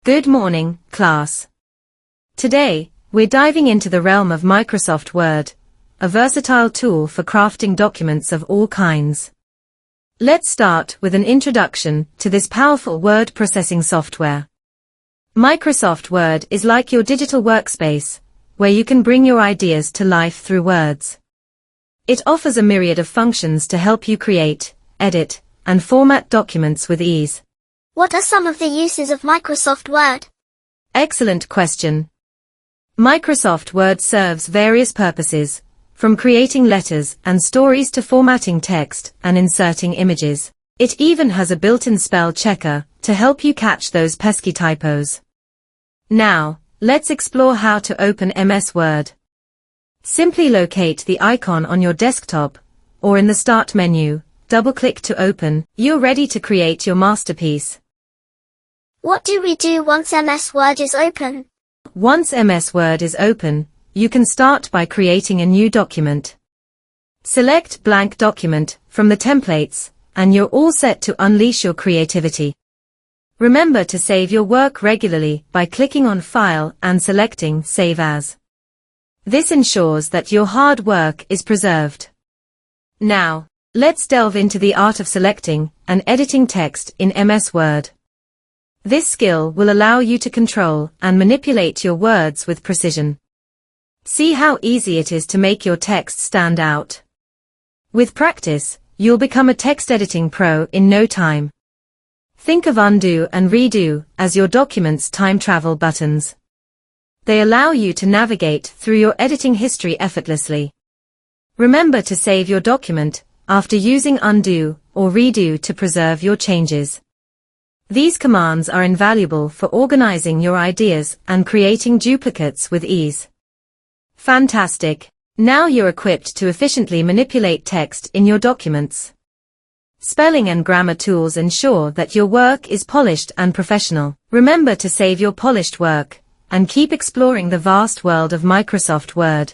Good morning, class. Today, we're diving into the realm of Microsoft Word, a versatile tool for crafting documents of all kinds. Let's start with an introduction to this powerful word processing software. Microsoft Word is like your digital workspace, where you can bring your ideas to life through words. It offers a myriad of functions to help you create, edit, and format documents with ease. What are some of the uses of Microsoft Word? Excellent question. Microsoft Word serves various purposes, from creating letters and stories to formatting text and inserting images. It even has a built-in spell checker to help you catch those pesky typos. Now, let's explore how to open MS Word. Simply locate the icon on your desktop, or in the Start menu, double-click to open. You're ready to create your masterpiece. What do we do once MS Word is open? Once MS Word is open, you can start by creating a new document. Select Blank Document from the templates, and you're all set to unleash your creativity. Remember to save your work regularly by clicking on File and selecting Save As. This ensures that your hard work is preserved. Now, let's delve into the art of selecting and editing text in MS Word. This skill will allow you to control and manipulate your words with precision. See how easy it is to make your text stand out. With practice, you'll become a text editing pro in no time. Think of undo and redo as your document's time travel buttons. They allow you to navigate through your editing history effortlessly. Remember to save your document after using undo or redo to preserve your changes. These commands are invaluable for organizing your ideas and creating duplicates with ease. Fantastic! Now you're equipped to efficiently manipulate text in your documents. Spelling and grammar tools ensure that your work is polished and professional. Remember to save your polished work and keep exploring the vast world of Microsoft Word.